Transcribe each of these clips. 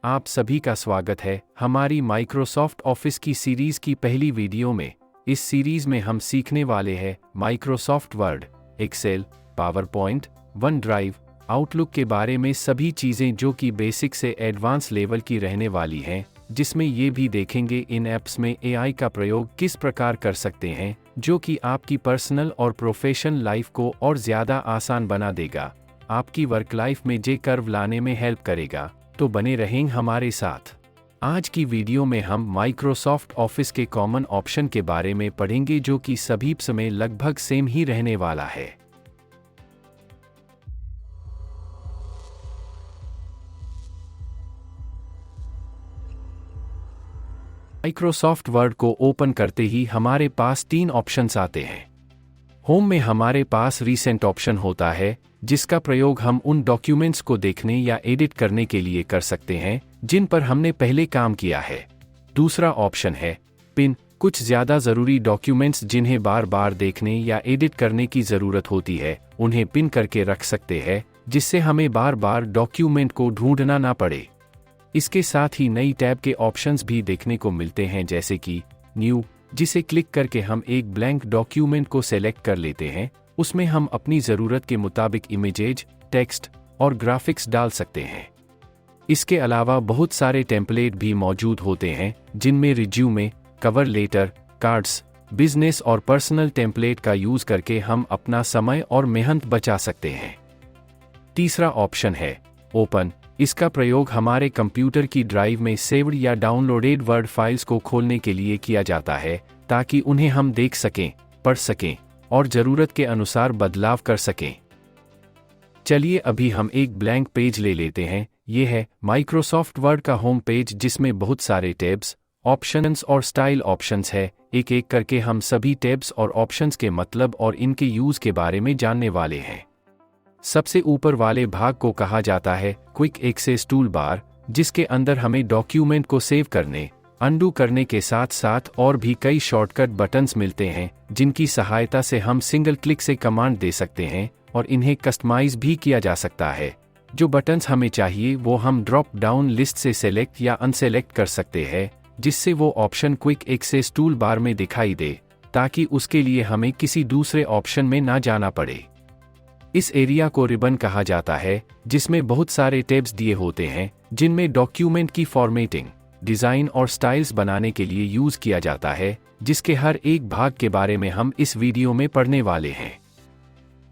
आप सभी का स्वागत है हमारी माइक्रोसॉफ्ट ऑफिस की सीरीज की पहली वीडियो में। इस सीरीज में हम सीखने वाले हैं Microsoft Word, Excel, PowerPoint, OneDrive, Outlook के बारे में सभी चीज़ें जो कि बेसिक से एडवांस लेवल की रहने वाली हैं, जिसमें ये भी देखेंगे इन ऐप्स में एआई का प्रयोग किस प्रकार कर सकते हैं, जो कि आपकी पर्सनल और प्रोफेशनल लाइफ को और ज़्यादा आसान बना देगा, आपकी वर्क लाइफ में जे कर्व लाने में हेल्प करेगा। तो बने रहें हमारे साथ। आज की वीडियो में हम माइक्रोसॉफ्ट ऑफिस के कॉमन ऑप्शन के बारे में पढ़ेंगे जो कि सभी समय लगभग सेम ही रहने वाला है। माइक्रोसॉफ्ट वर्ड को ओपन करते ही हमारे पास 3 ऑप्शंस आते हैं। होम में हमारे पास रीसेंट ऑप्शन होता है, जिसका प्रयोग हम उन डॉक्यूमेंट्स को देखने या एडिट करने के लिए कर सकते हैं जिन पर हमने पहले काम किया है। दूसरा ऑप्शन है पिन, कुछ ज़्यादा ज़रूरी डॉक्यूमेंट्स जिन्हें बार बार देखने या एडिट करने की ज़रूरत होती है, उन्हें पिन करके रख सकते हैं, जिससे हमें बार बार डॉक्यूमेंट को ढूंढना ना पड़े। इसके साथ ही नई टैब के ऑप्शंस भी देखने को मिलते हैं, जैसे कि न्यू, जिसे क्लिक करके हम एक ब्लैंक डॉक्यूमेंट को सेलेक्ट कर लेते हैं। उसमें हम अपनी ज़रूरत के मुताबिक इमेजेज, टेक्स्ट और ग्राफिक्स डाल सकते हैं। इसके अलावा बहुत सारे टेम्पलेट भी मौजूद होते हैं, जिनमें resume, cover letter, cards, business और पर्सनल टेम्पलेट का यूज़ करके हम अपना समय और मेहनत बचा सकते हैं। तीसरा ऑप्शन है ओपन। इसका प्रयोग हमारे कंप्यूटर की ड्राइव में सेव्ड या डाउनलोडेड वर्ड फाइल्स को खोलने के लिए किया जाता है, ताकि उन्हें हम देख सकें, पढ़ सकें और ज़रूरत के अनुसार बदलाव कर सकें। चलिए अभी हम एक ब्लैंक पेज ले लेते हैं। ये है माइक्रोसॉफ्ट वर्ड का होम पेज, जिसमें बहुत सारे टैब्स, ऑप्शंस और स्टाइल ऑप्शंस है। एक एक करके हम सभी टैब्स और ऑप्शंस के मतलब और इनके यूज़ के बारे में जानने वाले हैं। सबसे ऊपर वाले भाग को कहा जाता है क्विक एक्सेस टूल बार, जिसके अंदर हमें डॉक्यूमेंट को सेव करने, अनडू करने के साथ साथ और भी कई शॉर्टकट बटन्स मिलते हैं, जिनकी सहायता से हम सिंगल क्लिक से कमांड दे सकते हैं और इन्हें कस्टमाइज भी किया जा सकता है। जो बटन्स हमें चाहिए वो हम ड्रॉप डाउन लिस्ट से सेलेक्ट या अनसेलेक्ट कर सकते हैं, जिससे वो option quick access toolbar में दिखाई दे, ताकि उसके लिए हमें किसी दूसरे ऑप्शन में ना जाना पड़े। इस एरिया को रिबन कहा जाता है, जिसमें बहुत सारे टैब्स दिए होते हैं, जिनमें डॉक्यूमेंट की फॉर्मेटिंग, डिज़ाइन और स्टाइल्स बनाने के लिए यूज़ किया जाता है, जिसके हर एक भाग के बारे में हम इस वीडियो में पढ़ने वाले हैं।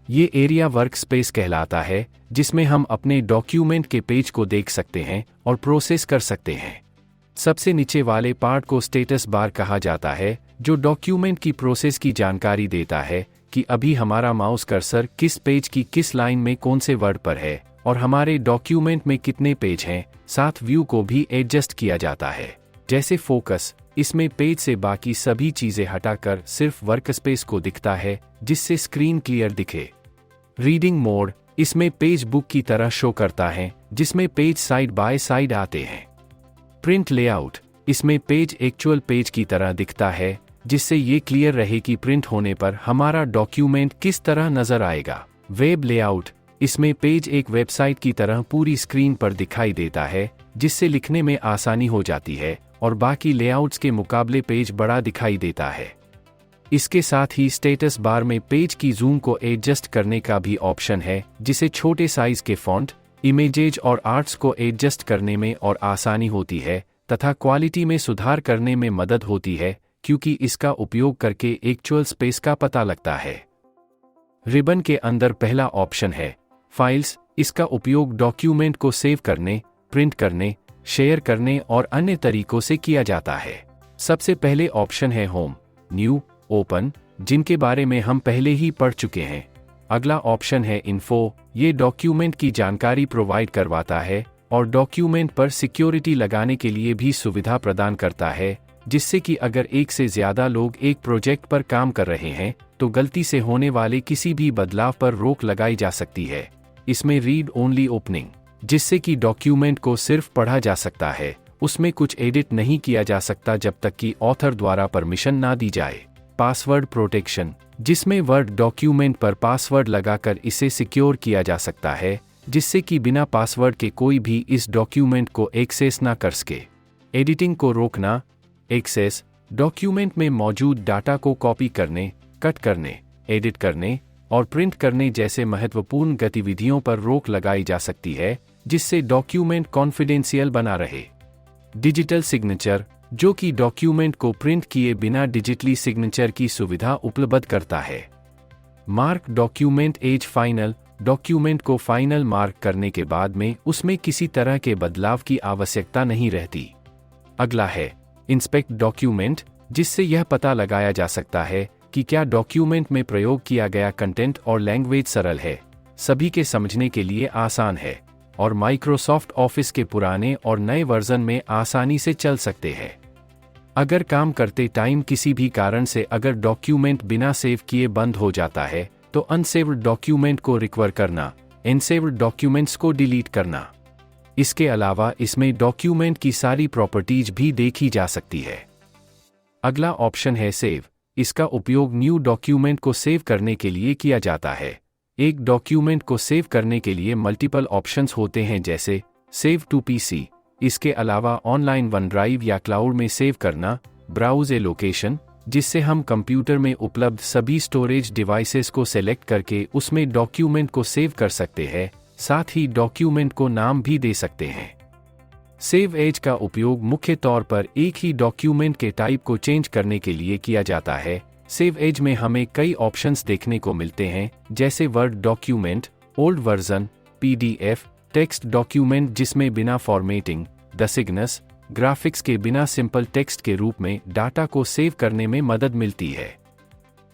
ये एरिया वर्क स्पेस कहलाता है, जिसमें हम अपने डॉक्यूमेंट के पेज को देख सकते हैं और प्रोसेस कर सकते हैं। सबसे नीचे वाले पार्ट को स्टेटस बार कहा जाता है, जो डॉक्यूमेंट की प्रोसेस की जानकारी देता है कि अभी हमारा माउस कर्सर किस पेज की किस लाइन में कौन से वर्ड पर है और हमारे डॉक्यूमेंट में कितने पेज हैं। साथ व्यू को भी एडजस्ट किया जाता है, जैसे फोकस, इसमें पेज से बाकी सभी चीजें हटाकर सिर्फ वर्कस्पेस को दिखता है, जिससे स्क्रीन क्लियर दिखे। रीडिंग मोड, इसमें पेज बुक की तरह शो करता है, जिसमें पेज साइड बाय साइड आते हैं। प्रिंट लेआउट, इसमें पेज एक्चुअल पेज की तरह दिखता है, जिससे ये क्लियर रहे कि प्रिंट होने पर हमारा डॉक्यूमेंट किस तरह नजर आएगा। वेब लेआउट, इसमें पेज एक वेबसाइट की तरह पूरी स्क्रीन पर दिखाई देता है, जिससे लिखने में आसानी हो जाती है और बाकी लेआउट्स के मुकाबले पेज बड़ा दिखाई देता है। इसके साथ ही स्टेटस बार में पेज की जूम को एडजस्ट करने का भी ऑप्शन है, जिसे छोटे साइज के फॉन्ट, इमेजेज और आर्ट्स को एडजस्ट करने में और आसानी होती है तथा क्वालिटी में सुधार करने में मदद होती है, क्योंकि इसका उपयोग करके एक्चुअल स्पेस का पता लगता है। रिबन के अंदर पहला ऑप्शन है फाइल्स। इसका उपयोग डॉक्यूमेंट को सेव करने, प्रिंट करने, शेयर करने और अन्य तरीकों से किया जाता है। सबसे पहले ऑप्शन है होम, न्यू, ओपन, जिनके बारे में हम पहले ही पढ़ चुके हैं। अगला ऑप्शन है इन्फो। ये डॉक्यूमेंट की जानकारी प्रोवाइड करवाता है और डॉक्यूमेंट पर सिक्योरिटी लगाने के लिए भी सुविधा प्रदान करता है, जिससे कि अगर एक से ज़्यादा लोग एक प्रोजेक्ट पर काम कर रहे हैं तो गलती से होने वाले किसी भी बदलाव पर रोक लगाई जा सकती है। इसमें रीड ओनली ओपनिंग, जिससे कि डॉक्यूमेंट को सिर्फ पढ़ा जा सकता है, उसमें कुछ एडिट नहीं किया जा सकता जब तक कि ऑथर द्वारा परमिशन ना दी जाए। पासवर्ड प्रोटेक्शन, जिसमें वर्ड डॉक्यूमेंट पर पासवर्ड लगाकर इसे सिक्योर किया जा सकता है, जिससे कि बिना पासवर्ड के कोई भी इस डॉक्यूमेंट को एक्सेस ना कर सके। एडिटिंग को रोकना, एक्सेस, डॉक्यूमेंट में मौजूद डाटा को कॉपी करने, कट करने, एडिट करने और प्रिंट करने जैसे महत्वपूर्ण गतिविधियों पर रोक लगाई जा सकती है, जिससे डॉक्यूमेंट कॉन्फिडेंशियल बना रहे। डिजिटल सिग्नेचर, जो कि डॉक्यूमेंट को प्रिंट किए बिना डिजिटली सिग्नेचर की सुविधा उपलब्ध करता है। Mark document as final, document को फाइनल मार्क करने के बाद में उसमें किसी तरह के बदलाव की आवश्यकता नहीं रहती। अगला है इंस्पेक्ट डॉक्यूमेंट, जिससे यह पता लगाया जा सकता है कि क्या डॉक्यूमेंट में प्रयोग किया गया कंटेंट और लैंग्वेज सरल है, सभी के समझने के लिए आसान है और माइक्रोसॉफ्ट ऑफिस के पुराने और नए वर्जन में आसानी से चल सकते हैं। अगर काम करते टाइम किसी भी कारण से अगर डॉक्यूमेंट बिना सेव किए बंद हो जाता है, तो अनसेव्ड डॉक्यूमेंट को रिकवर करना, अनसेव्ड डॉक्यूमेंट्स को डिलीट करना। इसके अलावा इसमें डॉक्यूमेंट की सारी प्रॉपर्टीज भी देखी जा सकती है। अगला ऑप्शन है सेव। इसका उपयोग न्यू डॉक्यूमेंट को सेव करने के लिए किया जाता है। एक डॉक्यूमेंट को सेव करने के लिए मल्टीपल ऑप्शंस होते हैं, जैसे सेव टू पीसी, इसके अलावा ऑनलाइन वन ड्राइव या क्लाउड में सेव करना, ब्राउज ए लोकेशन, जिससे हम कंप्यूटर में उपलब्ध सभी स्टोरेज डिवाइसेस को सेलेक्ट करके उसमें डॉक्यूमेंट को सेव कर सकते हैं, साथ ही डॉक्यूमेंट को नाम भी दे सकते हैं। सेव एज का उपयोग मुख्य तौर पर एक ही डॉक्यूमेंट के टाइप को चेंज करने के लिए किया जाता है। सेव एज में हमें कई ऑप्शंस देखने को मिलते हैं, जैसे word document, old version, PDF, text document जिसमें बिना फॉर्मेटिंग, दसिग्नस, ग्राफिक्स के बिना सिंपल टेक्स्ट के रूप में डाटा को सेव करने में मदद मिलती है।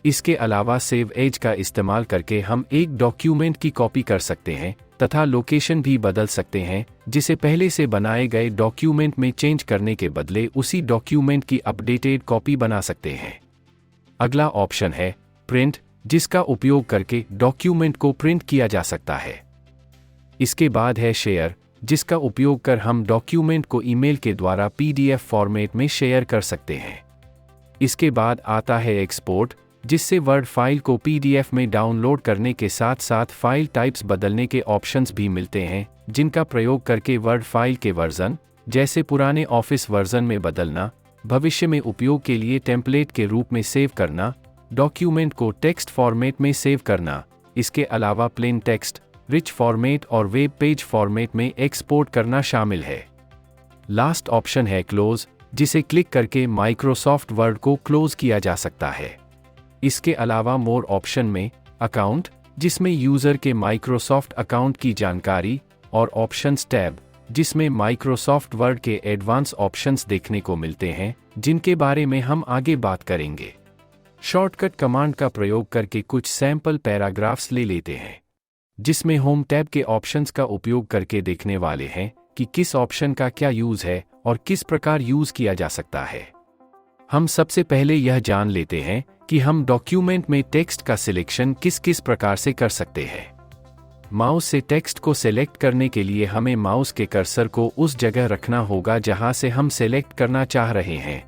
इसके अलावा सेव एज का इस्तेमाल करके हम एक डॉक्यूमेंट की कॉपी कर सकते हैं तथा लोकेशन भी बदल सकते हैं, जिसे पहले से बनाए गए डॉक्यूमेंट में चेंज करने के बदले उसी डॉक्यूमेंट की अपडेटेड कॉपी बना सकते हैं। अगला ऑप्शन है प्रिंट, जिसका उपयोग करके डॉक्यूमेंट को प्रिंट किया जा सकता है। इसके बाद है शेयर, जिसका उपयोग कर हम डॉक्यूमेंट को ईमेल के द्वारा पीडीएफ फॉर्मेट में शेयर कर सकते हैं। इसके बाद आता है एक्सपोर्ट, जिससे वर्ड फाइल को पीडीएफ में डाउनलोड करने के साथ साथ फाइल टाइप्स बदलने के ऑप्शंस भी मिलते हैं, जिनका प्रयोग करके वर्ड फाइल के वर्जन, जैसे पुराने ऑफिस वर्जन में बदलना, भविष्य में उपयोग के लिए टेम्पलेट के रूप में सेव करना, डॉक्यूमेंट को टेक्स्ट फॉर्मेट में सेव करना, इसके अलावा प्लेन टेक्स्ट, रिच फॉर्मेट और वेब पेज फॉर्मेट में एक्सपोर्ट करना शामिल है। लास्ट ऑप्शन है क्लोज, जिसे क्लिक करके माइक्रोसॉफ्ट वर्ड को क्लोज किया जा सकता है। इसके अलावा मोर ऑप्शन में अकाउंट, जिसमें यूजर के माइक्रोसॉफ्ट अकाउंट की जानकारी, और ऑप्शंस टैब, जिसमें माइक्रोसॉफ्ट वर्ड के एडवांस ऑप्शंस देखने को मिलते हैं, जिनके बारे में हम आगे बात करेंगे। शॉर्टकट कमांड का प्रयोग करके कुछ सैंपल पैराग्राफ्स ले लेते हैं, जिसमें होम टैब के ऑप्शंस का उपयोग करके देखने वाले हैं कि किस ऑप्शन का क्या यूज है और किस प्रकार यूज किया जा सकता है। हम सबसे पहले यह जान लेते हैं कि हम डॉक्यूमेंट में टेक्स्ट का सिलेक्शन किस किस प्रकार से कर सकते हैं। माउस से टेक्स्ट को सेलेक्ट करने के लिए हमें माउस के कर्सर को उस जगह रखना होगा जहां से हम सेलेक्ट करना चाह रहे हैं,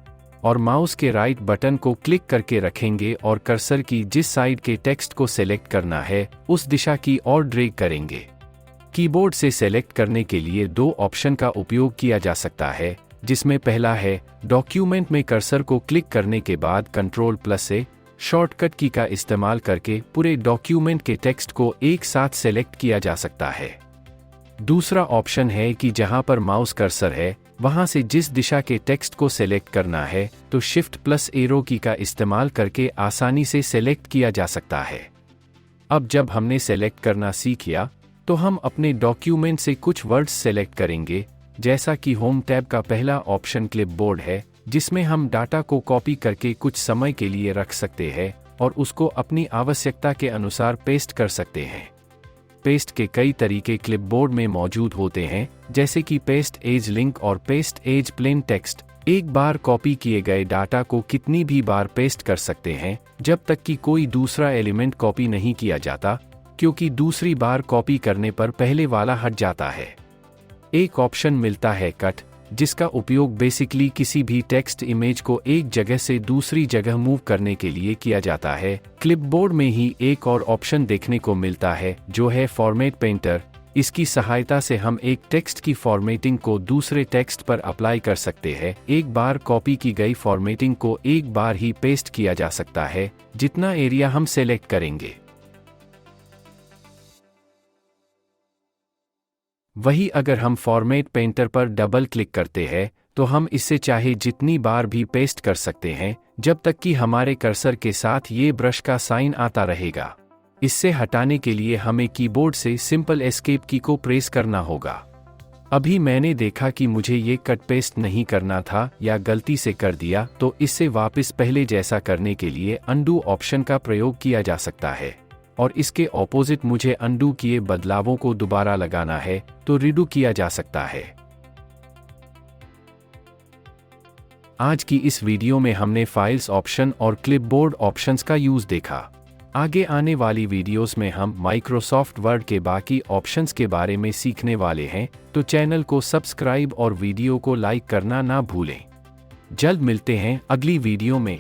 और माउस के राइट बटन को क्लिक करके रखेंगे और कर्सर की जिस साइड के टेक्स्ट को सेलेक्ट करना है उस दिशा की ओर ड्रैग करेंगे। कीबोर्ड से सेलेक्ट करने के लिए दो ऑप्शन का उपयोग किया जा सकता है, जिसमें पहला है डॉक्यूमेंट में कर्सर को क्लिक करने के बाद Ctrl+ से शॉर्टकट की का इस्तेमाल करके पूरे डॉक्यूमेंट के टेक्स्ट को एक साथ सेलेक्ट किया जा सकता है। दूसरा ऑप्शन है कि जहां पर माउस कर्सर है वहां से जिस दिशा के टेक्स्ट को सेलेक्ट करना है तो Shift+ एरो की का इस्तेमाल करके आसानी से सेलेक्ट किया जा सकता है। अब जब हमने सेलेक्ट करना सीख लिया तो हम अपने डॉक्यूमेंट से कुछ वर्ड्स सेलेक्ट करेंगे, जैसा कि होम टैब का पहला ऑप्शन क्लिपबोर्ड है, जिसमें हम डाटा को कॉपी करके कुछ समय के लिए रख सकते हैं और उसको अपनी आवश्यकता के अनुसार पेस्ट कर सकते हैं। पेस्ट के कई तरीके क्लिपबोर्ड में मौजूद होते हैं, जैसे कि पेस्ट एज लिंक और पेस्ट एज प्लेन टेक्स्ट। एक बार कॉपी किए गए डाटा को कितनी भी बार पेस्ट कर सकते हैं जब तक कि कोई दूसरा एलिमेंट कॉपी नहीं किया जाता, क्योंकि दूसरी बार कॉपी करने पर पहले वाला हट जाता है। एक ऑप्शन मिलता है कट, जिसका उपयोग बेसिकली किसी भी टेक्स्ट इमेज को एक जगह से दूसरी जगह मूव करने के लिए किया जाता है। क्लिपबोर्ड में ही एक और ऑप्शन देखने को मिलता है जो है फॉर्मेट पेंटर। इसकी सहायता से हम एक टेक्स्ट की फॉर्मेटिंग को दूसरे टेक्स्ट पर अप्लाई कर सकते हैं। एक बार कॉपी की गई फॉर्मेटिंग को एक बार ही पेस्ट किया जा सकता है, जितना एरिया हम सेलेक्ट करेंगे। वही अगर हम फॉर्मेट पेंटर पर डबल क्लिक करते हैं तो हम इसे चाहे जितनी बार भी पेस्ट कर सकते हैं, जब तक कि हमारे कर्सर के साथ ये ब्रश का साइन आता रहेगा। इससे हटाने के लिए हमें कीबोर्ड से सिंपल एस्केप की को प्रेस करना होगा। अभी मैंने देखा कि मुझे ये कट पेस्ट नहीं करना था या गलती से कर दिया, तो इससे वापस पहले जैसा करने के लिए अनडू ऑप्शन का प्रयोग किया जा सकता है। और इसके ऑपोजिट मुझे अनडू किए बदलावों को दोबारा लगाना है तो रीडू किया जा सकता है। आज की इस वीडियो में हमने फाइल्स ऑप्शन और क्लिपबोर्ड ऑप्शंस का यूज देखा। आगे आने वाली वीडियोस में हम माइक्रोसॉफ्ट वर्ड के बाकी ऑप्शंस के बारे में सीखने वाले हैं, तो चैनल को सब्सक्राइब और वीडियो को लाइक करना ना भूलें। जल्द मिलते हैं अगली वीडियो में।